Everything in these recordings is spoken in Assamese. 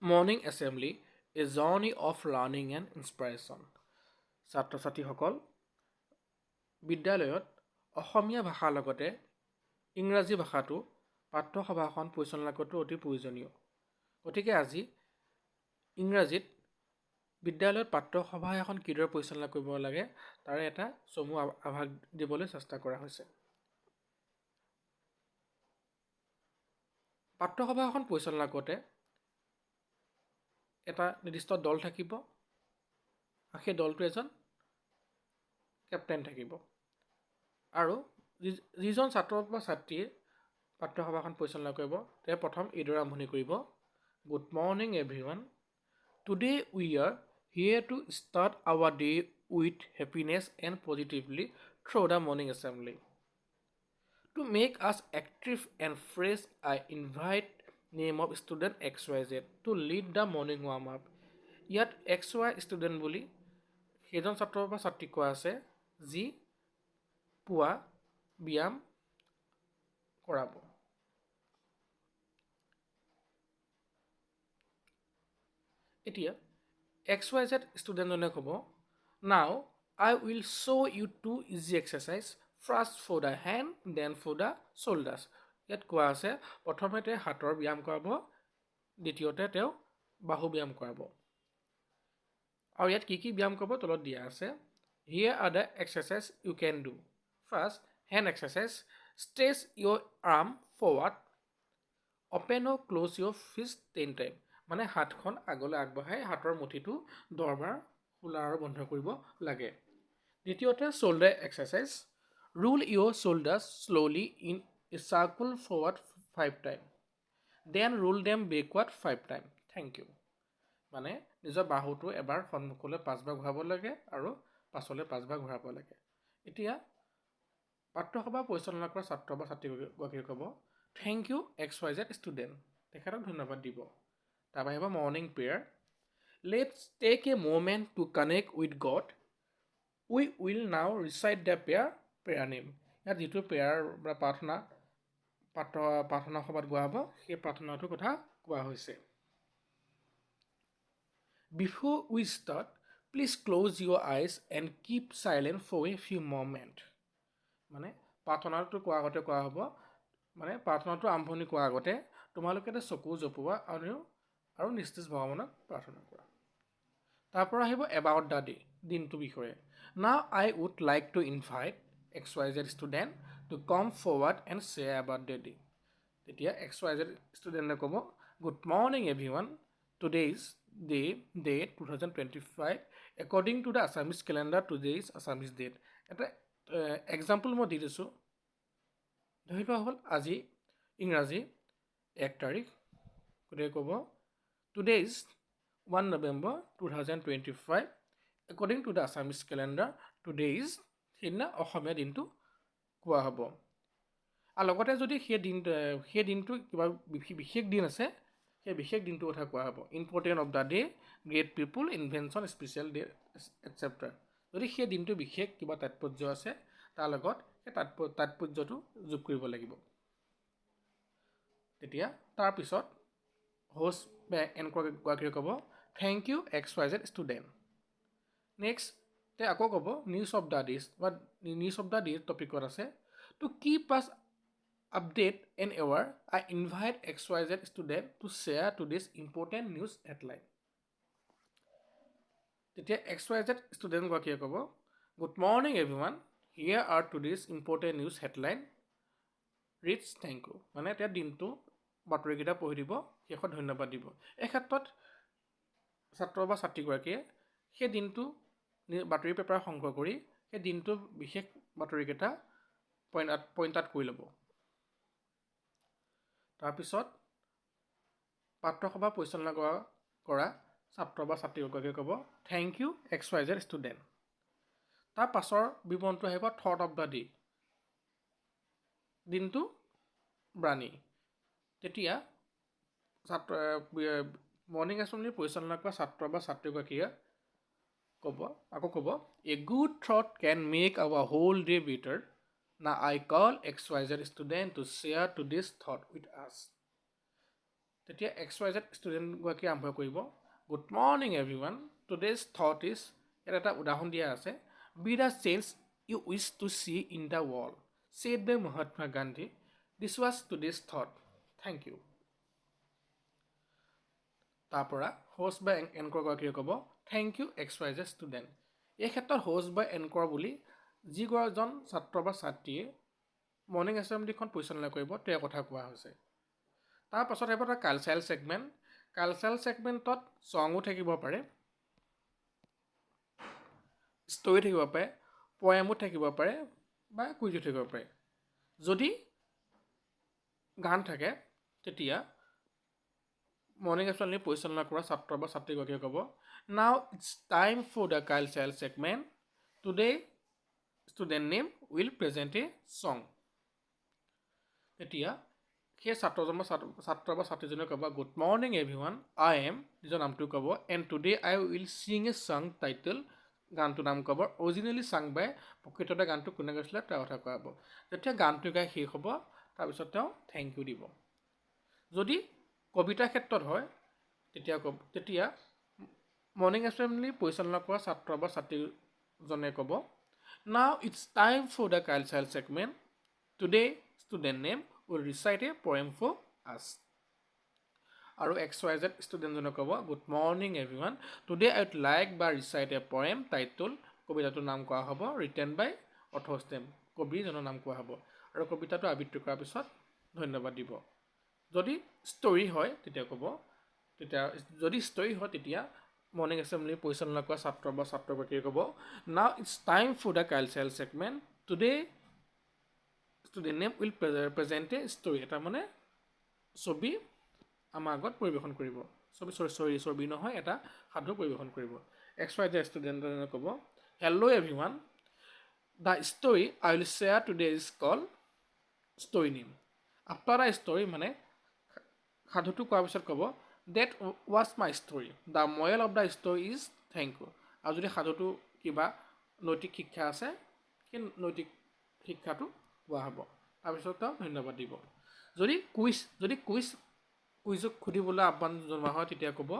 Morning Assembly, a journey of learning and inspiration. ছাত্ৰ ছাত্ৰীসকল বিদ্যালয়ত অসমীয়া ভাষাৰ লগতে ইংৰাজী ভাষাটো পাঠ্যসভাখন পৰিচালনা কৰাটো অতি প্ৰয়োজনীয়। গতিকে আজি ইংৰাজীত বিদ্যালয়ত পাঠ্যসভা এখন কিদৰে পৰিচালনা কৰিব লাগে তাৰে এটা চমু আভাস দিবলৈ চেষ্টা কৰা হৈছে। পাঠ্যসভা এখন পৰিচালনা কৰোঁতে এটা নিৰ্দিষ্ট দল থাকিব আৰু সেই দলটো এজন কেপ্টেইন থাকিব আৰু যিজন ছাত্ৰ বা ছাত্ৰীয়ে পাঠ্যসভাখন পৰিচালনা কৰিব তেওঁ প্ৰথম এইদৰে আৰম্ভণি কৰিব। Good morning everyone, today we are here to start our day with happiness and positively through the morning assembly. To make us active and fresh, I invite name of student XYZ to lead the morning warm up. ইয়াত XY student বুলি সেইজন ছাত্ৰ বা ছাত্ৰীক কোৱা আছে যি পুৱা ব্যায়াম কৰাব। এতিয়া XYZ ষ্টুডেণ্টজনে ক'ব, নাও I will show you two easy exercise, first for the hand, then for the shoulders. ইয়াত কোৱা আছে প্ৰথমতে হাতৰ ব্যায়াম কৰাব, দ্বিতীয়তে তেওঁ বাহু ব্যায়াম কৰাব। আৰু ইয়াত কি কি ব্যায়াম কৰিব তলত দিয়া আছে। Here are the exercise you can do. First, hand exercise. Stretch your arm forward. Open or close your fist 10 times. মানে হাতখন আগলৈ আগবঢ়াই হাতৰ মুঠিটো 10 বাৰ খোলা আৰু বন্ধ কৰিব লাগে। দ্বিতীয়তে shoulder exercise. Roll your shoulders slowly in a circle forward 5 times. Then roll them backward 5 times. Thank you. মানে নিজৰ বাহুটো এবাৰ সন্মুখলৈ 5 বাৰ ঘূৰাব লাগে আৰু পাছলৈ 5 বাৰ ঘূৰাব লাগে। এতিয়া পাঠ্যসভা পৰিচালনা কৰা ছাত্ৰ বা ছাত্ৰীগৰাকীয়ে ক'ব, থেংক ইউ XYZ ষ্টুডেণ্ট, তেখেতক ধন্যবাদ দিব। তাৰপৰা আহিব morning prayer. Let's take a moment to connect with God. We will now recite the prayer name. ইয়াত যিটো প্ৰেয়াৰ বা প্ৰাৰ্থনা সভাত গোৱা হ'ব সেই প্ৰাৰ্থনাটোৰ কথা কোৱা হৈছে। Before we start, please close your eyes and keep silent for a few moments. মানে প্ৰাৰ্থনাটো কোৱাৰ আগতে কোৱা হ'ব, মানে প্ৰাৰ্থনাটো আৰম্ভণি কৰাৰ আগতে তোমালোকে এটা চকু জপোৱা আৰু নিস্তেজ ভগৱানক প্ৰাৰ্থনা কৰা। তাৰপৰা আহিব এবাউট দ্য ডে, দিনটোৰ বিষয়ে। Now I would like to invite XYZ student to come forward and share about the day. তেতিয়া XYZ ষ্টুডেণ্টে ক'ব, good morning everyone, today is date 2025 according to the Assamese calendar. Today is Assamese date. এটা এক্সাম্পল মই দি দিছোঁ। ধৰি লোৱা হ'ল আজি ইংৰাজী 1 তাৰিখ, গতিকে ক'ব today is 1 November 2025 according to the Assamese calendar. Today is সেইদিনা অসমীয়া দিনটো কোৱা হ'ব। আৰু লগতে যদি সেই দিনটো কিবা বিশেষ দিন আছে সেই বিশেষ দিনটোৰ কথা কোৱা হ'ব। Important of the day, great people, invention, special day etcetera. যদি সেই দিনটো বিশেষ কিবা তাৎপৰ্য আছে তাৰ লগত সেই তাৎপৰ্যটো যোগ কৰিব লাগিব। তেতিয়া তাৰপিছত হোষ্ট বা এনকৰাকীয়ে ক'ব, thank you XYZ student. Next আকৌ ক'ব নিউজ অফ দ্য ডেজ বা নিউজ অফ দ্য ডে টপিকত আছে। To keep us update and aware, I invite XYZ student to share today's important news headline. তেতিয়া XYZ student গৰাকীয়ে ক'ব, good morning everyone, here are today's important news headline. Reads thank you. মানে এতিয়া দিনটো বাতৰিকেইটা পঢ়ি দিব, শেষত ধন্যবাদ দিব। এই ক্ষেত্ৰত ছাত্ৰ বা ছাত্ৰীগৰাকীয়ে সেই দিনটো বাতৰি পেপাৰ সংগ্ৰহ কৰি সেই দিনটো বিশেষ বাতৰিকেইটা পইণ্ট আউট কৰি ল'ব। তাৰপিছত পাঠ্যসভা পৰিচালনা কৰা ছাত্ৰ বা ছাত্ৰীগৰাকীয়ে ক'ব, থেংক ইউ XYZ ষ্টুডেণ্ট। তাৰ পাছৰ বিৱৰণটো আহিব থট অফ দ্য ডে, দিনটো বাণী। তেতিয়া মৰ্ণিং এছেম্বলি পৰিচালনা কৰা ছাত্ৰ বা ছাত্ৰীগৰাকীয়ে আকৌ ক'ব, a good thought can make our whole day better. Now I call XYZ student to share today's thought with us. তেতিয়া XYZ ষ্টুডেণ্টগৰাকী আৰম্ভ কৰিব, good morning everyone, today's thought is, ইয়াত এটা উদাহৰণ দিয়া আছে, be the change you wish to see in the world, said by Mahatma Gandhi, this was today's thought, thank you. তাৰ পৰা হোষ্ট বা এংকৰগৰাকীয়ে ক'ব, থেংক ইউ XYZ ষ্টুডেণ্ট। এই ক্ষেত্ৰত হোষ্ট বা এংকৰ বুলি যিগৰাকীজন ছাত্ৰ বা ছাত্ৰীয়ে মৰ্ণিং এছেম্বলিখন পৰিচালনা কৰিব তেওঁৰ কথা কোৱা হৈছে। তাৰ পাছত আহিব এটা কালচাৰেল ছেগমেণ্ট। কালচাৰেল ছেগমেণ্টত ছঙো থাকিব পাৰে, ষ্টৰি থাকিব পাৰে, পয়েমো থাকিব পাৰে বা কুইজো থাকিব পাৰে। যদি গান থাকে তেতিয়া মৰ্ণিং এছেম্বলি পৰিচালনা কৰা ছাত্ৰ বা ছাত্ৰীগৰাকীয়ে ক'ব, now it's time for the cultural segment, today student name will present a song. তেতিয়া সেই ছাত্ৰ বা ছাত্ৰীজনে ক'ব, good morning everyone, I am, নিজৰ নামটো ক'ব, and today I will sing a song title, গানটোৰ নাম ক'ব, অৰিজিনেলি ছাং বাই, প্ৰকৃততে গানটো কোনে গাইছিলে তাৰ কথা কোৱা হ'ব। যেতিয়া গানটো গাই শেষ হ'ব তাৰপিছত তেওঁ থেংক ইউ দিব। যদি কবিতাৰ ক্ষেত্ৰত হয় তেতিয়া মৰ্ণিং এছেম্বলি পৰিচালনা কৰা ছাত্ৰ বা ছাত্ৰীজনে ক'ব, now it's time for the cultural segment, today student name will recite a poem for us. আৰু XYZ ষ্টুডেণ্টজনে ক'ব, good morning everyone, today I would like বা ৰিচাইট এ পয়েম টাইটল, কবিতাটোৰ নাম কোৱা হ'ব, ৰিটেন বাই অথৰষ্টেম, কবিজনৰ নাম কোৱা হ'ব। আৰু কবিতাটো আবৃত্তি কৰাৰ পিছত ধন্যবাদ দিব। যদি ষ্টৰি হয় তেতিয়া মৰ্ণিং এছেম্বলি পৰিচালনা কৰা ছাত্ৰ বা ছাত্ৰগৰাকীয়ে ক'ব, now it's time for the cultural segment, today student name will present a story, এটা মানে ছবি আমাৰ আগত পৰিৱেশন কৰিব, ছবি নহয়, এটা সাধু পৰিৱেশন কৰিব। XYZ ষ্টুডেণ্টজনে ক'ব, hello' everyone, the story I will share today is called story name. After the story মানে সাধুটো কোৱাৰ পিছত ক'ব, that was my story, the moral of the story is thank you. আৰু যদি সাধুটো কিবা নৈতিক শিক্ষা আছে সেই নৈতিক শিক্ষাটো কোৱা হ'ব। তাৰপিছত তেওঁ ধন্যবাদ দিব। যদি কুইজক সুধিবলৈ আহ্বান জনোৱা হয় তেতিয়া ক'ব,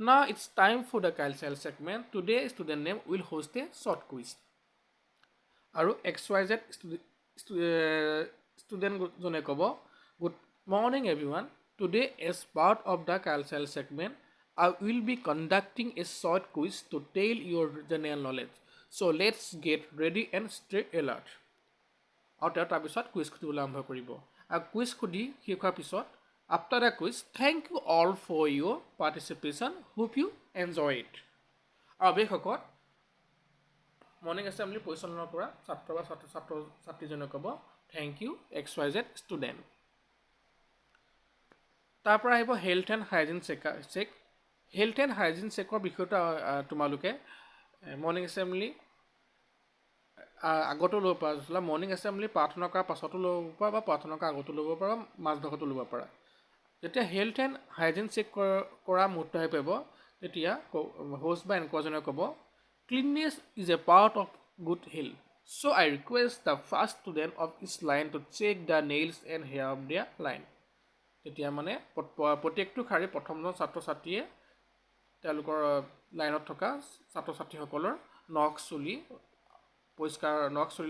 now it's time for the cultural segment, today student name will host a short quiz. আৰু XYZ ষ্টুডেণ্টজনে ক'ব, good morning everyone, today as part of the cultural segment I will be conducting a short quiz to tell your general knowledge. So let's get ready and stay alert. আৰু তেওঁ তাৰপিছত কুইজ সুধিবলৈ আৰম্ভ কৰিব। আৰু কুইজ সুধি শেষ হোৱাৰ পিছত after the quiz, thank you all for your participation, hope you enjoy it. আৰু অৱশেষত মৰ্ণিং এছেম্বলি পৰিচালনা কৰা ছাত্ৰ বা ছাত্ৰীজনে ক'ব, থেংক ইউ XYZ ষ্টুডেণ্ট। তাৰ পৰা আহিব health and hygiene check. Health and hygiene চেকৰ বিষয়টো তোমালোকে মৰ্ণিং এছেম্বলি আগতো ল'ব পাৰা, মৰ্ণিং এছেম্বলি প্ৰাৰ্থনা কৰাৰ পাছতো ল'ব পাৰা বা প্ৰাৰ্থনা কৰাৰ আগতো ল'ব পাৰা, মাজভাগতো ল'ব পাৰা। যেতিয়া হেল্থ এণ্ড হাইজিন চেক কৰা মুহূৰ্ত আহি পাব তেতিয়া হোষ্ট বা এংকৰজনে ক'ব, cleanliness is a part of good health, so' I request the first student of each line to check the nails and hair of the line. তেতিয়া মানে প্ৰত্যেকটো শাৰী প্ৰথমজন ছাত্ৰ ছাত্ৰীয়ে তেওঁলোকৰ লাইনত থকা ছাত্ৰ ছাত্ৰীসকলৰ নখ চুলিৰ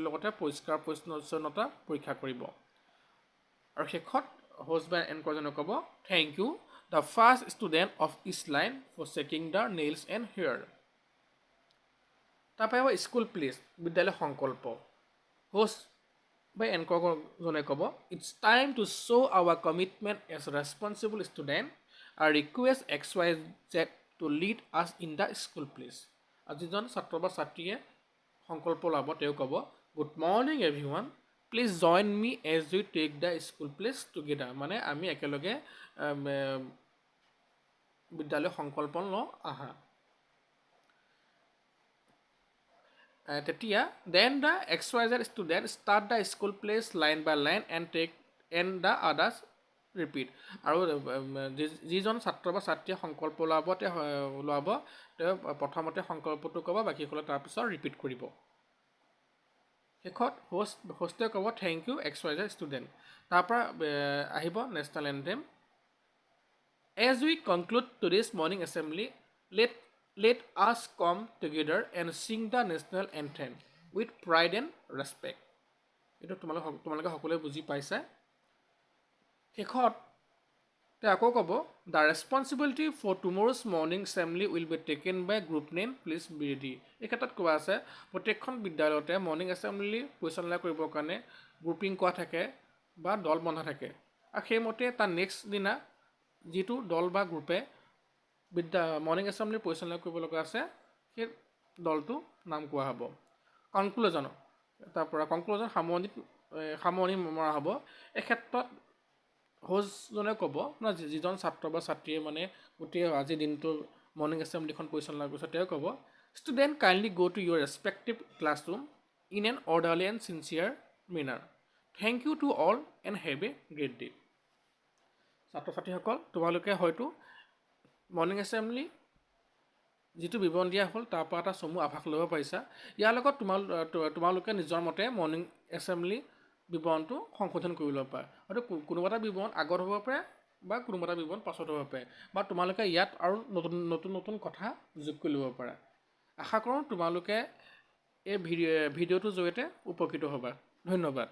লগতে পৰিষ্কাৰ পৰিচ্ছন্নতা পৰীক্ষা কৰিব। আৰু শেষত হোষ্ট বা এংকৰজনে ক'ব, thank you the first student of each line for checking the nails and hair. তাৰপৰা আহিব স্কুল প্লেচ, বিদ্যালয় সংকল্প। হোষ্ট বা এংকৰজনে ক'ব, it's time to show' our commitment as responsible student, I request XYZ to lead us in the school pledge. আৰু যিজন ছাত্ৰ বা ছাত্ৰীয়ে সংকল্প ল'ব তেওঁ ক'ব, good morning everyone, please join me as we take the school pledge together. মানে আমি একেলগে বিদ্যালয় সংকল্প লওঁ আহা। তেতিয়া then the XYZ student start the school pledge line by line and the others repeat. আৰু যিজন ছাত্ৰ বা ছাত্ৰীয়ে সংকল্প লোৱাব তেওঁ প্ৰথমতে সংকল্পটো ক'ব, বাকীসকলে তাৰপিছত ৰিপিট কৰিব। শেষত হোষ্টে ক'ব, থেংক ইউ XYZ ষ্টুডেণ্ট। তাৰপৰা আহিব national anthem. As we conclude today's morning assembly, let us come together and sing the national anthem with pride and respect. এইটো তোমালোকে সকলোৱে বুজি পাইছা। শেষত তেওঁ আকৌ ক'ব, the responsibility for tomorrow's morning assembly will be taken by group name, please be ready. এই ক্ষেত্ৰত কোৱা আছে প্ৰত্যেকখন বিদ্যালয়তে মৰ্ণিং এছেম্বলি পৰিচালনা কৰিবৰ কাৰণে গ্ৰুপিং কৰা থাকে বা দল বন্ধা থাকে, আৰু সেইমতে তাৰ নেক্সট দিনা যিটো দল বা গ্ৰুপে মৰ্ণিং এছেম্বলি পৰিচালনা কৰিব লগা আছে সেই দলটো নাম কোৱা হ'ব। কনক্লুজন, তাৰপৰা কনক্লুজন সামৰণি মৰা হ'ব। এই ক্ষেত্ৰত হোষ্টজনে ক'ব না, যিজন ছাত্ৰ বা ছাত্ৰীয়ে মানে গোটেই আজিৰ দিনটো মৰ্ণিং এছেম্বলিখন পৰিচালনা কৰিছে, তেওঁ ক'ব, student kindly go' to your respective classroom in an orderly and sincere manner. Thank you to all and have a great day. ছাত্ৰ ছাত্ৰীসকল, তোমালোকে হয়তো মৰ্ণিং এছেম্বলি যিটো বিৱৰণ দিয়া হ'ল তাৰ পৰা এটা চমু আভাস ল'ব পাৰিছা। ইয়াৰ লগত তোমালোকে নিজৰ মতে মৰ্ণিং এছেম্বলি বিৱৰণটো সংশোধন কৰি ল'ব পাৰা। হয়তো কোনোবা এটা বিৱৰণ আগত হ'ব পাৰে বা কোনোবা এটা বিৱৰণ পাছত হ'ব পাৰে, বা তোমালোকে ইয়াত আৰু নতুন কথা যোগ কৰি ল'ব পাৰা। আশা কৰোঁ তোমালোকে এই ভিডিঅ'টোৰ জৰিয়তে উপকৃত হ'বা। ধন্যবাদ।